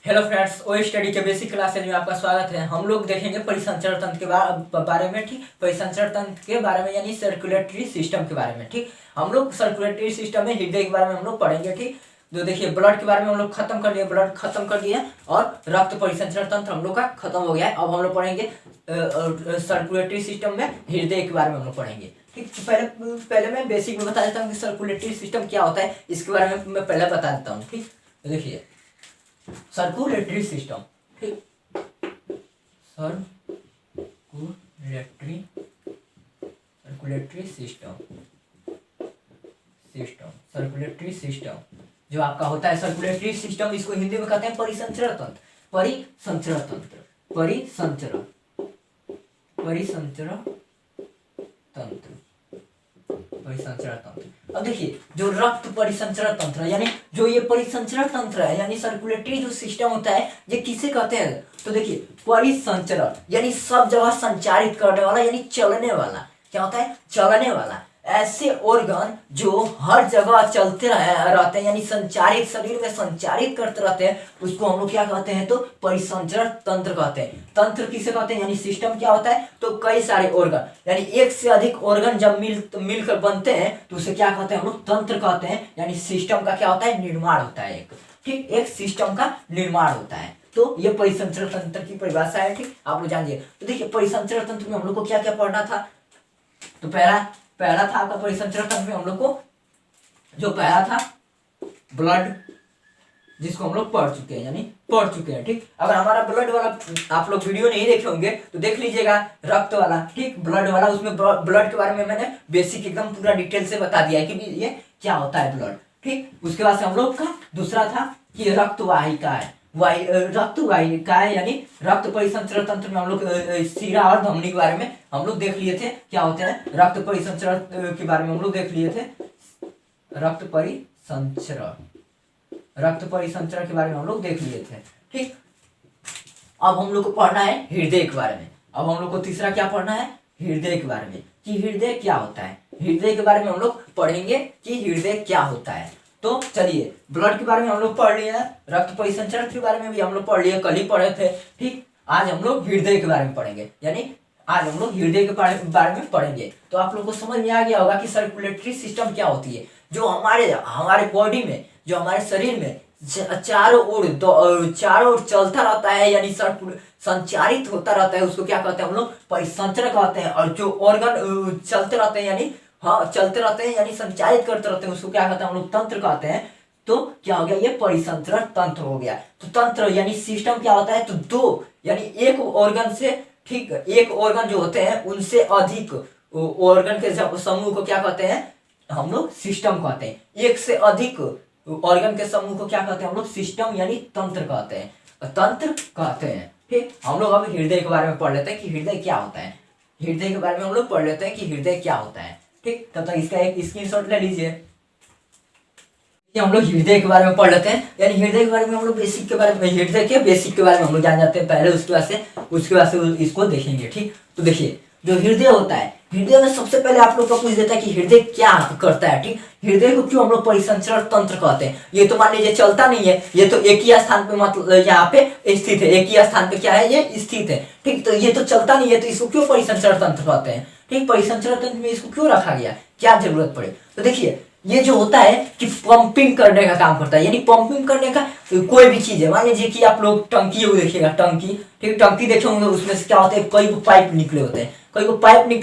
Hello friends, ओ study के basic classes में आपका स्वागत है। हम लोग देखेंगे परिसंचरण तंत्र के बारे में। ठीक, परिसंचरण तंत्र के बारे में यानी सर्कुलेटरी सिस्टम के बारे में। ठीक, हम लोग सर्कुलेटरी सिस्टम में हृदय के बारे में हम लोग पढ़ेंगे। ठीक, जो देखिए ब्लड के बारे में हम लोग खत्म कर दिए, ब्लड खत्म कर दिए और रक्त परिसंचरण तंत्र हम लोग का खत्म हो गया है। अब हम लोग पढ़ेंगे सर्कुलेटरी सिस्टम में हृदय के बारे में हम लोग पढ़ेंगे। ठीक, तो पहले मैं बेसिक में बता देता हूँ कि सर्कुलेटरी सिस्टम क्या होता है, इसके बारे में मैं पहले बता देता हूँ। ठीक, देखिए सर्कुलेटरी सिस्टम। ठीक, सर्कुलेटरी सिस्टम सर्कुलेटरी सिस्टम जो आपका होता है सर्कुलेटरी सिस्टम, इसको हिंदी में कहते हैं परिसंचरण तंत्र। परिसंचरण तंत्र परिसंचरण तंत्र। अब देखिए जो रक्त परिसंचरण तंत्र यानी जो ये परिसंचरण तंत्र है यानी सर्कुलेटरी जो सिस्टम होता है, ये किसे कहते हैं? तो देखिए परिसंचरण यानी सब जगह संचारित करने वाला यानी चलने वाला। क्या होता है? चलने वाला। ऐसे ऑर्गन जो हर जगह चलते रहते हैं यानी संचारित, शरीर में संचारित करते रहते हैं, उसको हम लोग क्या कहते हैं? तो परिसंचरण तंत्र कहते हैं। तंत्र किसे कहते हैं? यानी सिस्टम क्या होता है? तो कई सारे ऑर्गन यानी एक से अधिक ऑर्गन जब मिलकर बनते हैं तो उसे क्या कहते हैं? हम लोग तंत्र कहते हैं। यानी सिस्टम का क्या होता है? निर्माण होता है एक। ठीक, एक सिस्टम का निर्माण होता है। तो ये परिसंचरण तंत्र की परिभाषा है। ठीक, आप लोग जानिए। तो देखिए परिसंचरण तंत्र में हम लोग को क्या क्या पढ़ना था? तो पहला था आपका परिसंचरण तंत्र में हम लोग को जो पहला था ब्लड, जिसको हम लोग पढ़ चुके हैं। ठीक, अगर हमारा ब्लड वाला आप लोग वीडियो नहीं देखे होंगे तो देख लीजिएगा, रक्त वाला। ठीक, ब्लड वाला, उसमें ब्लड के बारे में मैंने बेसिक एकदम पूरा डिटेल से बता दिया है कि ये क्या होता है ब्लड। ठीक, उसके बाद से हम लोग का दूसरा था कि रक्त वाहिका है। रक्त वाहिका है यानी रक्त परिसंचरण तंत्र में हम लोग शिरा और धमनी के बारे में हम लोग देख लिए थे क्या होते हैं। रक्त परिसंचरण के बारे में हम लोग देख लिए थे, रक्त परिसंचरण के बारे में हम लोग देख लिए थे। ठीक, अब हम लोग को पढ़ना है हृदय के बारे में। अब हम लोग को तीसरा क्या पढ़ना है? हृदय के बारे में, कि हृदय क्या होता है। हृदय के बारे में हम लोग पढ़ेंगे कि हृदय क्या होता है। तो चलिए, ब्लड के बारे में हम लोग पढ़ लिए, रक्त परिसंचरण के बारे में भी हम लोग पढ़ लिए, कल ही पढ़े थे। ठीक, आज हम लोग हृदय के बारे में पढ़ेंगे, यानी आज हम लोग हृदय के बारे में पढ़ेंगे। तो आप लोग को समझ में आ गया होगा कि सर्कुलेटरी सिस्टम क्या होती है। जो हमारे बॉडी में, जो हमारे शरीर में चारों ओर चलता रहता है यानी संचारित होता रहता है, उसको क्या कहते हैं? हम लोग परिसंचरण कहते हैं। और जो ऑर्गन चलते रहते हैं यानी संचारित करते रहते हैं, उसको क्या कहते हैं? हम लोग तंत्र कहते हैं। तो क्या हो गया? ये परिसंचरण तंत्र हो गया। तो तंत्र यानी सिस्टम क्या होता है? तो दो यानी एक ऑर्गन से, ठीक, एक ऑर्गन जो होते हैं उनसे अधिक ऑर्गन के समूह को क्या कहते हैं? हम लोग सिस्टम कहते हैं। एक से अधिक ऑर्गन के समूह को क्या कहते हैं? हम लोग सिस्टम यानी तंत्र कहते हैं। ठीक, हम लोग अब हृदय के बारे में पढ़ लेते हैं कि हृदय क्या होता है। हृदय के बारे में हम लोग पढ़ लेते हैं कि हृदय क्या होता है। ठीक, तब तक इसका एक स्क्रीनशॉट ले लीजिए। हम लोग हृदय के बारे में पढ़ लेते हैं, यानी हृदय के बारे में हम लोग बेसिक के बारे में, हृदय के बेसिक के बारे में हम लोग जान जाते हैं पहले, उसके बाद से इसको देखेंगे। ठीक, तो देखिए जो हृदय होता है, हृदय में सबसे पहले आप लोग को पूछ देता है कि हृदय क्या करता है। ठीक, हृदय को क्यों हम लोग परिसंचरण तंत्र कहते हैं? ये तो मान लीजिए चलता नहीं है, ये तो एक ही स्थान पे, मतलब यहाँ पे स्थित है, एक ही स्थान पे क्या है? ये स्थित है। ठीक, तो ये तो चलता नहीं है, तो इसको क्यों परिसंचरण तंत्र कहते हैं? ठीक, परिसंचरण तंत्र में इसको क्यों रखा गया, क्या जरूरत पड़े? तो देखिए ये जो होता है कि पंपिंग करने का काम करता है, यानी पंपिंग करने का कोई भी चीज है। मान लीजिए कि आप लोग टंकी देखिएगा, टंकी। ठीक, टंकी देखे होंगे, उसमें से क्या होता है? कई पाइप निकले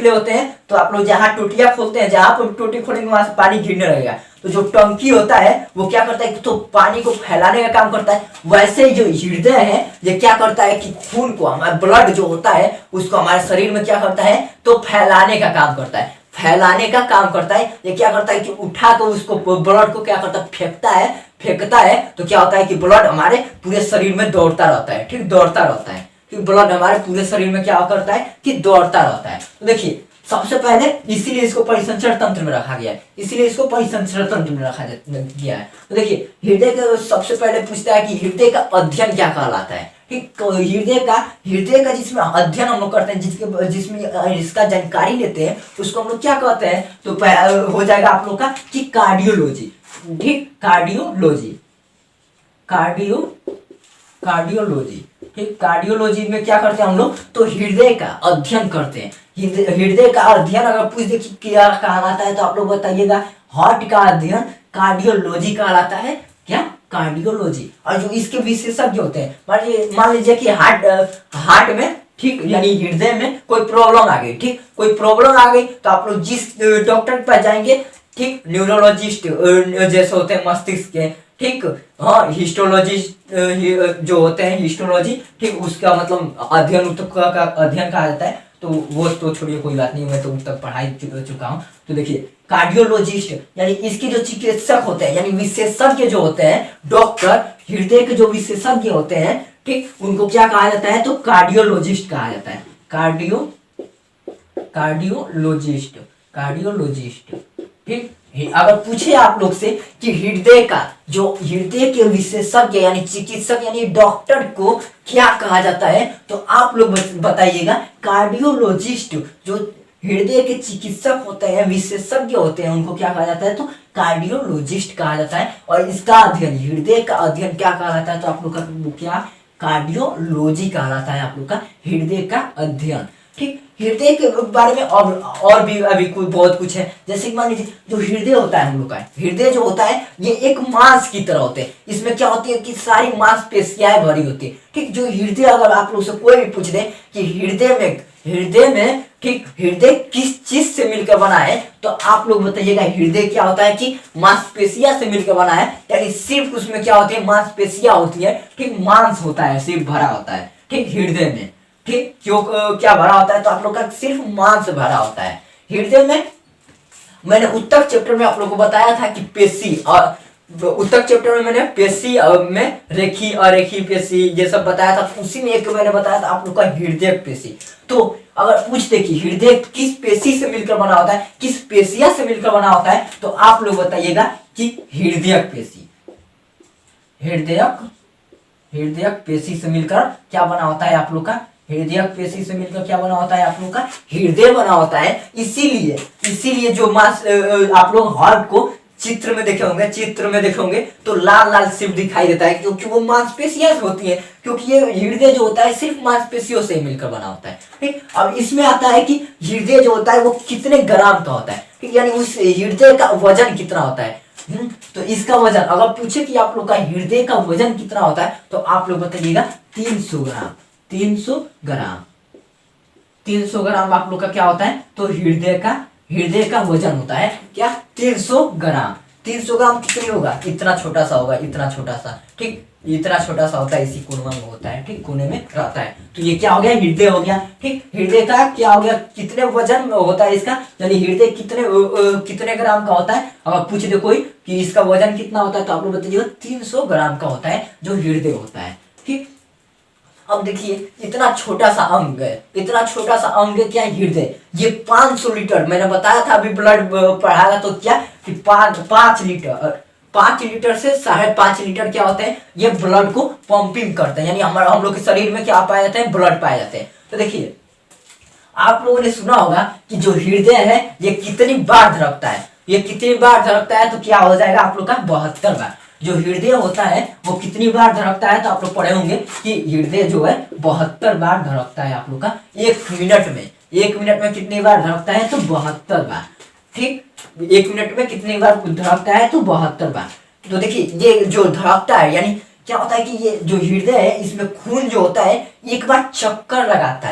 होते हैं। तो आप लोग जहाँ टोटियां खोलते हैं, जहाँ पर टोटी खोलेंगे वहां से पानी गिरने लगेगा। तो जो टंकी होता है वो क्या करता है? तो पानी को फैलाने का काम करता है। वैसे ही जो हृदय है ये क्या करता है कि खून को, हमारा ब्लड जो होता है उसको हमारे शरीर में क्या करता है? तो फैलाने का काम करता है। ये क्या करता है कि उठा कर उसको, ब्लड को क्या करता है? फेंकता है। तो क्या होता है कि ब्लड हमारे पूरे शरीर में दौड़ता रहता है। ठीक, दौड़ता रहता है कि ब्लड हमारे पूरे शरीर में क्या करता है? कि दौड़ता रहता है। तो देखिए सबसे पहले इसीलिए इसको परिसंचरण तंत्र में रखा गया है, तो देखिए हृदय का सबसे पहले पूछता है कि हृदय का अध्ययन क्या कहलाता है। ठीक, तो हृदय का जिसमें अध्ययन हम लोग करते हैं, जिसमें इसका जानकारी लेते हैं, उसको हम लोग क्या कहते हैं? तो हो जाएगा आप लोग का कि कार्डियोलॉजी। ठीक, कार्डियोलॉजी कार्डियोलॉजी। ठीक, कार्डियोलॉजी में क्या करते हैं हम लोग, तो हृदय का अध्ययन करते हैं। हृदय का अध्ययन अगर पूछ दे कि क्या कहलाता है तो आप लोग बताइएगा, हार्ट का अध्ययन कार्डियोलॉजी कहलाता है। क्या, कार्डियोलॉजी। और जो इसके विशेषज्ञ होते हैं, मान लीजिए कि हार्ट में, ठीक, यानी हृदय में कोई प्रॉब्लम आ गई, ठीक, कोई प्रॉब्लम आ गई तो आप लोग जिस डॉक्टर के पास जाएंगे, ठीक, न्यूरोलॉजिस्ट जैसे होते हैं मस्तिष्क के, ठीक, हाँ, हिस्टोलॉजिस्ट जो होते हैं, हिस्टोलॉजी, ठीक, उसका मतलब अध्ययन का अध्ययन कहा जाता है। तो वो तो छोड़िए, कोई बात नहीं, मैं तो तक पढ़ाई चुका हूँ। तो देखिए, कार्डियोलॉजिस्ट यानी इसके जो चिकित्सक होते हैं, यानी विशेषज्ञ जो होते हैं, डॉक्टर, हृदय के जो विशेषज्ञ होते हैं, ठीक, उनको क्या कहा जाता है, तो कार्डियोलॉजिस्ट कहा जाता है। कार्डियोलॉजिस्ट। ठीक, अगर पूछे आप लोग से कि हृदय के विशेषज्ञ यानी चिकित्सक यानी डॉक्टर को क्या कहा जाता है, तो आप लोग बताइएगा कार्डियोलॉजिस्ट। जो हृदय के चिकित्सक होते हैं, विशेषज्ञ होते हैं, उनको क्या कहा जाता है, तो कार्डियोलॉजिस्ट कहा जाता है। और इसका अध्ययन, हृदय का अध्ययन क्या कहा जाता है, तो आप लोग का क्या, कार्डियोलॉजी कहलाता है, आप लोग का हृदय का अध्ययन। ठीक, हृदय के बारे में और भी अभी बहुत कुछ है। जैसे कि मान लीजिए जो हृदय होता है हम लोग का, हृदय जो होता है ये एक मांस की तरह होते हैं। इसमें क्या होती है कि सारी मांसपेशियां भरी होती है। ठीक, जो हृदय, अगर आप लोग से कोई भी पूछ दे कि हृदय में ठीक, हृदय किस चीज से मिलकर बना है, तो आप लोग बताइएगा हृदय क्या होता है कि मांसपेशियां से मिलकर बना है। यानी सिर्फ उसमें क्या होती है, मांसपेशियां होती है, ठीक, मांस होता है, सिर्फ भरा होता है, ठीक, हृदय में। ठीक, क्यों क्या भरा होता है, तो आप लोग का सिर्फ मांस भरा होता है हृदय में। मैंने उत्तक चैप्टर में आप लोग को बताया था कि पेशी, और उत्तक चैप्टर में मैंने पेशी में रेखी अरेखी पेशी ये सब बताया था। उसी में एक मैंने बताया था आप लोग का हृदय पेशी। तो अगर पूछते कि हृदय किस पेशी से मिलकर बना होता है, किस पेशिया से मिलकर बना होता है, तो आप लोग बताइएगा कि हृदयक पेशी। हृदयक पेशी से मिलकर क्या बना होता है, आप लोग का हृदयक पेशी से मिलकर क्या बना होता है, आप लोग का हृदय बना होता है। इसीलिए जो मांस, आप लोग हार्ट को चित्र में देखे होंगे तो लाल लाल सिर्फ दिखाई देता है, क्योंकि वो मांसपेशियां होती है, क्योंकि ये हृदय जो होता है सिर्फ मांसपेशियों से मिलकर बना होता है। ठीक, अब इसमें आता है कि हृदय जो होता है वो कितने ग्राम का होता है, ठीक, यानी उस हृदय का वजन कितना होता है। तो इसका वजन अगर पूछे कि आप लोग का हृदय का वजन कितना होता है, तो आप लोग बताइएगा 300 ग्राम। 300 ग्राम आप लोग का क्या होता है, तो हृदय का वजन होता है क्या, 300 ग्राम। 300 ग्राम कितनी होगा, इतना छोटा सा होगा, इतना छोटा सा, ठीक, इतना छोटा सा होता है, इसी कोने में होता है, ठीक, कोने में रहता है। तो ये क्या हो गया, हृदय हो गया। ठीक, हृदय का क्या हो गया, कितने वजन होता है इसका, यानी हृदय कितने ग्राम का होता है। अगर पूछ दे कोई कि इसका वजन कितना होता है, तो आप लोग बताइएगा 300 ग्राम का होता है जो हृदय होता है। ठीक, अब देखिए इतना छोटा सा अंग है क्या, हृदय। ये 500 लीटर, मैंने बताया था अभी ब्लड पढ़ाया तो क्या कि 5 लीटर से 5.5 लीटर क्या होते हैं, ये ब्लड को पंपिंग करते हैं, यानी हम लोग के शरीर में क्या पाए जाते हैं, ब्लड पाए जाते हैं। तो देखिए आप लोगों ने सुना होगा कि जो हृदय है ये कितनी बार धड़कता है, तो क्या हो जाएगा आप लोग का 72 बार। जो हृदय होता है वो कितनी बार धड़कता है, तो आप लोग पढ़े होंगे कि हृदय जो है 72 बार धड़कता है आप लोग का 1 मिनट में। 1 मिनट में कितनी बार धड़कता है, तो 72 बार। ठीक, 1 मिनट में कितनी बार धड़कता है, तो 72 बार। तो देखिए ये जो धड़कता है, यानी क्या होता है कि ये जो हृदय है इसमें खून जो होता है एक बार चक्कर लगाता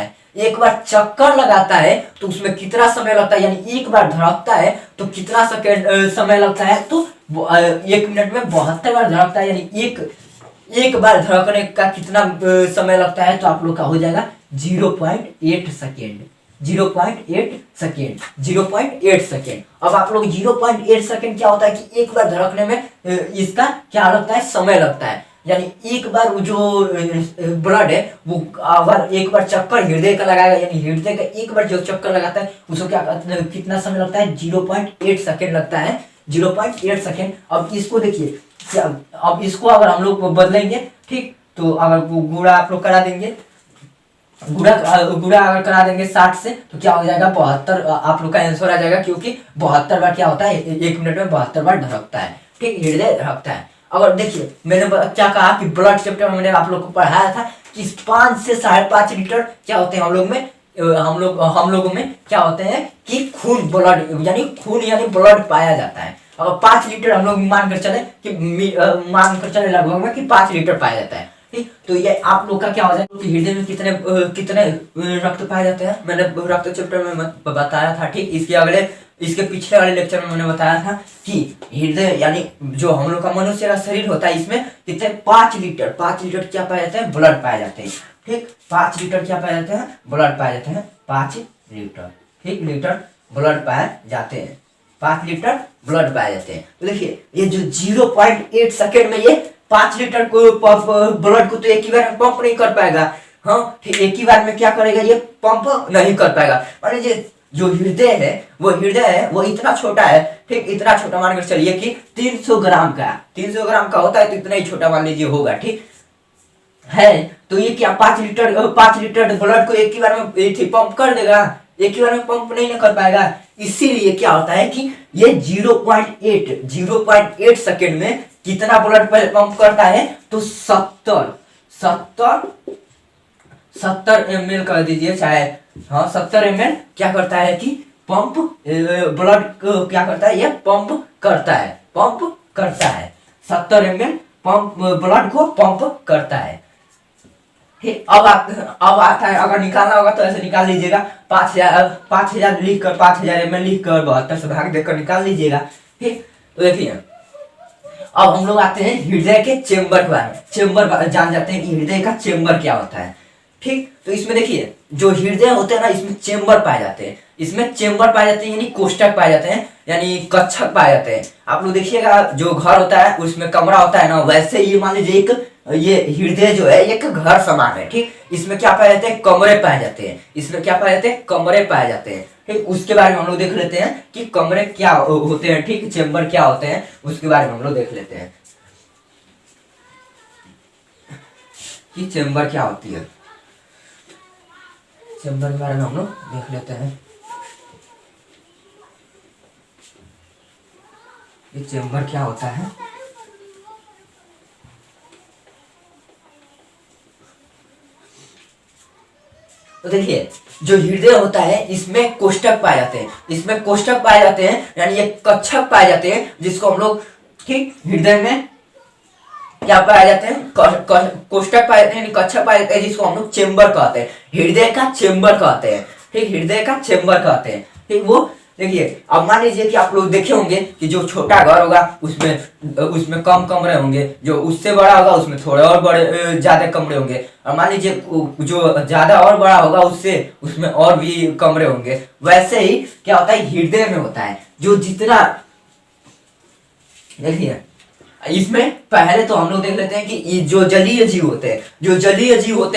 है, तो उसमें कितना समय लगता है, यानी एक बार धड़कता है तो कितना सेकेंड समय लगता है, तो 1 मिनट में 72 बार धड़कता है, यानी एक बार धड़कने का कितना समय लगता है, तो आप लोग का हो जाएगा 0.8 सेकेंड। 0.8 सेकेंड। अब आप लोग 0.8 सेकेंड क्या होता है कि एक बार धड़कने में इसका क्या लगता है, समय लगता है। यानी एक बार जो ब्लड है वो अगर एक बार चक्कर हृदय का लगाएगा, यानी हृदय का एक बार जो चक्कर लगाता है उसको क्या कितना समय लगता है, 0.8 सेकेंड लगता है। 0.8 सेकेंड। अब इसको देखिए, अब इसको अगर हम लोग बदलेंगे, ठीक, तो अगर गुणा आप लोग करा देंगे, गुणा अगर करा देंगे 60 से, तो क्या हो जाएगा 72। आप लोग का आंसर आ जाएगा, क्योंकि 72 बार क्या होता है, 1 मिनट में 72 बार धड़कता है, ठीक, हृदय धड़कता है। अगर देखिए मैंने क्या कहा कि ब्लड चैप्टर में मैंने आप लोग को पढ़ाया था कि 5 से 5.5 लीटर क्या होते हैं हम लोगों में क्या होते हैं कि खून ब्लड यानी ब्लड पाया जाता है। अगर 5 लीटर हम लोग मान कर चले लगभग में कि 5 लीटर पाया जाता है। ठीक, तो ये आप लोग का क्या हो जाए कि हृदय में कितने रक्त पाए जाते हैं, मैंने रक्त चैप्टर में बताया था। ठीक, इसके पिछले वाले लेक्चर में मैंने बताया था कि हृदय यानी जो हम लोग का मनुष्य का शरीर होता है इसमें कितने 5 लीटर क्या पाए जाते हैं, ब्लड पाए जाते हैं। ठीक, 5 लीटर क्या पाए जाते हैं, ब्लड पाए जाते हैं, 5 लीटर। ठीक, लीटर ब्लड पाए जाते हैं, 5 लीटर ब्लड पाए जाते हैं। तो देखिए ये जो 0.8 सेकेंड में ये 5 लीटर को ब्लड को तो एक ही बार में पंप नहीं कर पाएगा। हाँ ठीक, एक ही बार में क्या करेगा, ये पंप नहीं कर पाएगा। मान लीजिए जो हृदय है वो इतना छोटा है। ठीक, इतना छोटा मान कर चलिए कि 300 ग्राम का होता है, तो इतना ही छोटा मान लीजिए होगा। ठीक है, तो ये क्या 5 लीटर ब्लड को एक ही बार में पंप कर देगा, एक ही बार में पंप नहीं ना कर पाएगा। इसीलिए क्या होता है कि ये 0.8 सेकेंड में कितना ब्लड पंप करता है, तो 70 ml कर दीजिए, चाहे हाँ 70 ml क्या करता है कि पंप ब्लड क्या करता है, ये पंप करता है 70 ml पंप ब्लड को पंप करता है। ठीक, अब आता है, अगर निकालना होगा तो ऐसे निकाल लीजिएगा, 5000 लिख कर 5000 ml लिख कर 72 से भाग देकर निकाल लीजिएगा। ठीक, तो देखिए अब हम लोग आते हैं हृदय के चेम्बर के बारे में। चेम्बर जान जाते हैं कि हृदय का चेम्बर क्या होता है। ठीक, तो इसमें देखिए जो हृदय होते हैं ना, इसमें चेम्बर पाए जाते हैं, यानी कोष्ठक पाए जाते हैं, यानी कक्षक पाए जाते हैं। आप लोग देखिएगा जो घर होता है उसमें कमरा होता है ना, वैसे ही मान लीजिए ये हृदय जो है एक घर समान है। ठीक, इसमें क्या पाए जाते हैं, कमरे पाए जाते हैं। ठीक, उसके बारे में हम लोग देख लेते हैं कि कमरे क्या होते हैं। ठीक, चेम्बर क्या होते हैं उसके बारे में हम लोग देख लेते हैं कि चेम्बर क्या होती है। चेम्बर के बारे में हम लोग देख लेते हैं कि चेम्बर क्या होता है। तो देखिए जो हृदय होता है इसमें कोष्ठक पाए जाते हैं, यानी ये कक्षक पाए जाते हैं, जिसको हम लोग ठीक हृदय में क्या पाए जाते हैं, कोष्ठक पाए जाते हैं, कक्षक पाए जाते हैं, जिसको हम लोग चेम्बर कहते हैं, हृदय का चेम्बर कहते हैं। ठीक, हृदय का चेम्बर कहते हैं। ठीक, वो देखिए अब मान लीजिए कि आप लोग देखे होंगे कि जो छोटा घर होगा उसमें कम कमरे होंगे, जो उससे बड़ा होगा उसमें थोड़े और बड़े ज्यादा कमरे होंगे, और मान लीजिए जो ज्यादा और बड़ा होगा उसमें और भी कमरे होंगे। वैसे ही क्या होता है हृदय में होता है, जो जितना देखिए इसमें पहले तो हम लोग देख लेते हैं कि जो जलीय जीव होते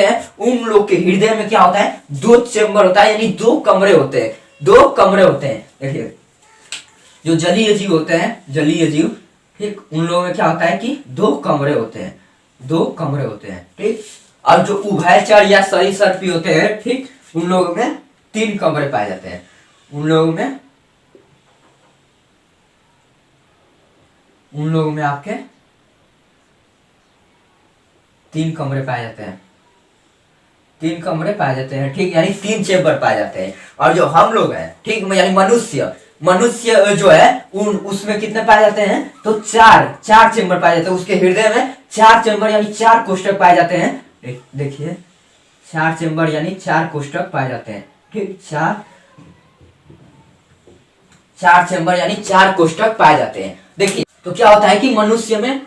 हैं उन लोग के हृदय में क्या होता है, 2 चेम्बर होता है, यानी 2 कमरे होते हैं। देखिए जो जलीय जीव होते हैं ठीक, उन लोगों में क्या होता है कि 2 कमरे होते हैं। ठीक, और जो उभयचर या सरीसृपी होते हैं, ठीक, उन लोगों में 3 कमरे पाए जाते हैं। उन लोगों में आपके 3 कमरे पाए जाते हैं। ठीक, यानी 3 चेम्बर पाए जाते हैं। और जो हम लोग हैं, ठीक, यानी मनुष्य जो है उसमें कितने पाए जाते हैं, तो 4 चेम्बर पाए जाते हैं। उसके हृदय में 4 चेम्बर यानी 4 कोष्ठक पाए जाते हैं। देखिए 4 चेम्बर यानी 4 कोष्ठक पाए जाते हैं। ठीक, 4 चेम्बर यानी 4 कोष्ठक पाए जाते हैं। देखिए तो क्या होता है कि मनुष्य में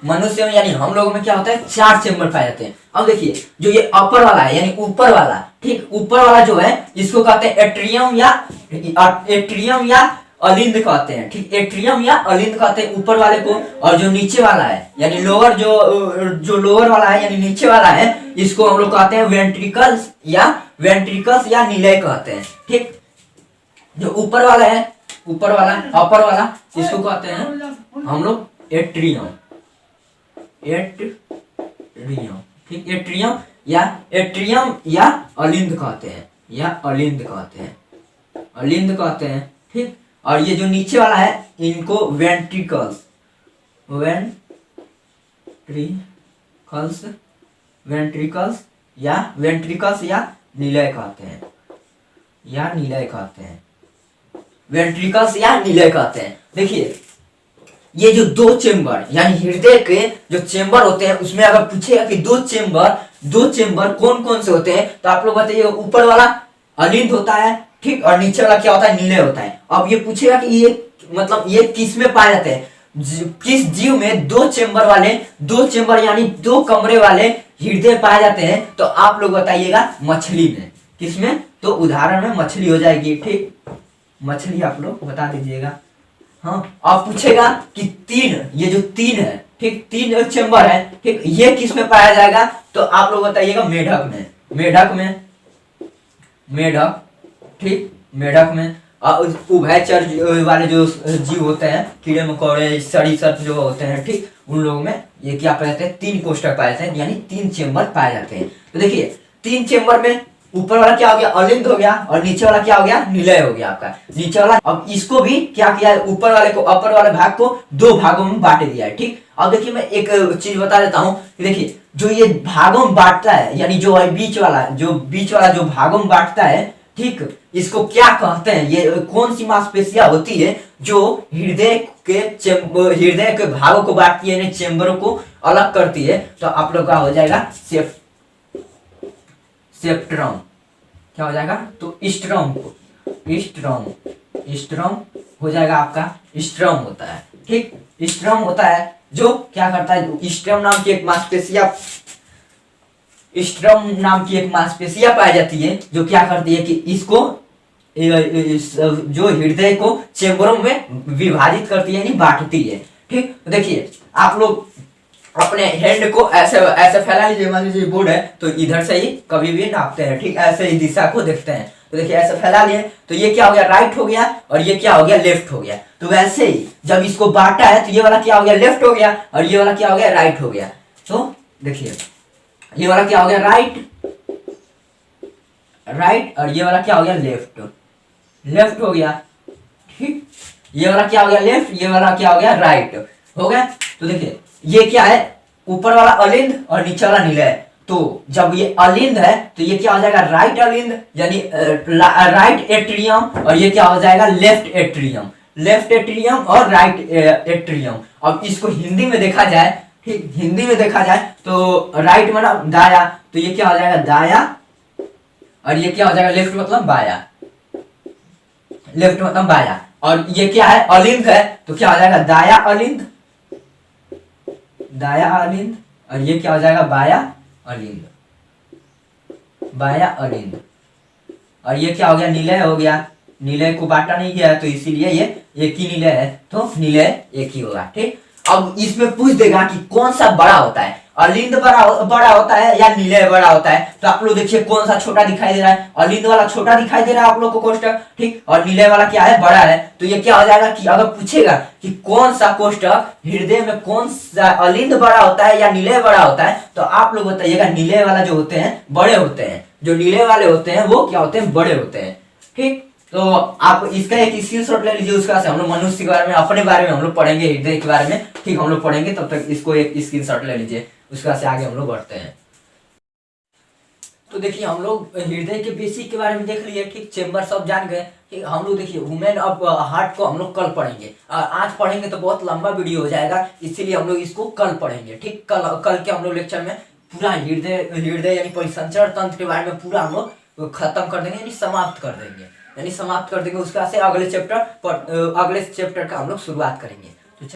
यानी हम लोगों में क्या होता है, 4 चेम्बर पाए जाते हैं। अब देखिए जो ये अपर वाला है यानी ऊपर वाला, ठीक, ऊपर वाला जो है इसको कहते हैं एट्रियम या अलिंद कहते हैं। ठीक, एट्रियम या अलिंद कहते हैं ऊपर वाले को। और जो नीचे वाला है यानी लोअर जो लोअर वाला है यानी नीचे वाला है, इसको हम लोग कहते हैं वेंट्रिकल्स या निलय कहते हैं। ठीक, जो ऊपर वाला अपर वाला इसको कहते हैं हम लोग एट्रियम। ठीक, एट्रियम या अलिंद कहते हैं। ठीक, और ये जो नीचे वाला है इनको वेंट्रिकल्स वेंट्रिकल्स, वेंट्रिकल्स या निलय कहते हैं, या निलय कहते हैं, वेंट्रिकल्स या निलय कहते हैं। देखिए ये जो दो चेम्बर यानी हृदय के जो चेम्बर होते हैं उसमें अगर पूछेगा कि दो चेम्बर कौन कौन से होते हैं तो आप लोग बताइए। ऊपर वाला अलिंद होता है, ठीक, और नीचे वाला क्या होता है, निलय होता है। अब ये पूछेगा कि ये मतलब ये किस में पाए जाते हैं, किस जीव में दो चेम्बर यानी दो कमरे वाले हृदय पाए जाते हैं, तो आप लोग बताइएगा मछली में। किसमें, तो उदाहरण में मछली हो जाएगी, ठीक, मछली आप लोग बता दीजिएगा। हाँ, अब पूछेगा कि ये जो तीन है, ठीक, तीन चेम्बर है, ठीक, ये किस में पाया जाएगा, तो आप लोग बताइएगा मेढक, ठीक, मेढक में। उभयचर वाले जो जीव होते हैं, कीड़े मकोड़े सरीसृप जो होते हैं, ठीक, उन लोगों में ये क्या पाए जाते हैं, तीन कोष्ठक पाए जाते हैं, यानी तीन चेम्बर पाए जाते हैं। तो देखिए तीन चेम्बर में ऊपर वाला क्या हो गया, अलिंद हो गया, और नीचे वाला क्या हो गया, निलय हो गया आपका नीचे वाला। अब इसको भी क्या किया है, ऊपर वाले को, अपर वाले भाग को दो भागों में बांट दिया है, ठीक। अब देखिए मैं एक चीज बता देता हूँ, देखिए जो ये भागों में बांटता है, यानी जो बीच वाला जो भागों में बांटता है, ठीक, इसको क्या कहते हैं, ये कौन सी मांसपेशियां होती है जो हृदय के भागों को बांटती है, यानी चेम्बरों को अलग करती है, तो आप लोग का हो जाएगा सेप्ट्रम। क्या हो जाएगा, तो स्ट्रम हो जाएगा आपका, स्ट्रम होता है, ठीक, स्ट्रम होता है जो क्या करता है, स्ट्रम नाम की एक मांसपेशियां पाई जाती है जो क्या करती है कि इसको जो हृदय को चेम्बरों में विभाजित करती है, यानी बांटती है, ठीक। देखिए आप लोग अपने हैंड को ऐसे फैला लीजिए, मान लीजिए बोर्ड है तो इधर से ही कभी भी नापते हैं, ठीक, ऐसे ही दिशा को देखते हैं। तो देखिए ऐसे फैला लिए तो ये क्या हो गया, राइट हो गया, और ये क्या हो गया, लेफ्ट हो गया। तो वैसे ही जब इसको बांटा है तो ये वाला क्या हो गया, लेफ्ट हो गया, और ये वाला क्या हो गया, राइट हो गया। तो देखिए ये वाला क्या हो गया, राइट, और ये वाला क्या हो गया, लेफ्ट हो गया, ठीक। ये वाला क्या हो गया, लेफ्ट, ये वाला क्या हो गया, राइट हो गया। तो देखिए ये क्या है, ऊपर वाला अलिंद और नीचे वाला निलय। तो जब ये अलिंद है तो ये क्या हो जाएगा, राइट अलिंद, यानी राइट एट्रियम, और ये क्या हो जाएगा, लेफ्ट एट्रियम और राइट एट्रियम। अब इसको हिंदी में देखा जाए, ठीक, हिंदी में देखा जाए तो राइट मतलब दाया, तो ये क्या हो जाएगा, दाया, और ये क्या हो जाएगा, लेफ्ट मतलब बाया, और ये क्या है, अलिंद है, तो क्या हो जाएगा, दाया अलिंद, और ये क्या हो जाएगा, बाया अलिंद, और ये क्या हो गया, निलय हो गया। निलय को बांटा नहीं गया तो इसीलिए ये एक ही निलय है, तो निलय एक ही होगा, ठीक। अब इसमें पूछ देगा कि कौन सा बड़ा होता है, अलिंद बड़ा होता है या निलय बड़ा होता है, तो आप लोग देखिए कौन सा छोटा दिखाई दे रहा है, अलिंद वाला छोटा दिखाई दे रहा है आप लोग को कोष्ठक, ठीक, और निलय वाला क्या है, बड़ा है। तो ये क्या हो जाएगा कि अगर पूछेगा कि कौन सा कोष्ठक हृदय में कौन सा अलिंद बड़ा होता है या निलय बड़ा होता है, तो आप लोग बताइएगा निलय वाला जो होते हैं बड़े होते हैं, जो निलय वाले होते हैं वो क्या होते हैं, बड़े होते हैं, ठीक। तो आप इसका एक स्क्रीनशॉट ले लीजिए, उसका से हम लोग मनुष्य के बारे में, अपने बारे में हम लोग पढ़ेंगे, हृदय के बारे में, ठीक, हम लोग पढ़ेंगे, तब तक इसको एक स्क्रीनशॉट ले लीजिए, उसका से आगे हम लोग बढ़ते हैं। तो देखिए हम लोग हृदय के बेसिक के बारे में देख लिए, ठीक, चेम्बर सब जान गए, ठीक। हम लोग देखिए वुमेन अब हार्ट को हम लोग कल पढ़ेंगे, आज पढ़ेंगे तो बहुत लंबा वीडियो हो जाएगा, इसीलिए हम लोग इसको कल पढ़ेंगे, ठीक। कल के हम लोग लेक्चर में पूरा हृदय यानी परिसंचरण तंत्र के बारे में पूरा हम लोग खत्म कर देंगे, यानी समाप्त कर देंगे, उसका से अगले चैप्टर का हम लोग शुरुआत करेंगे।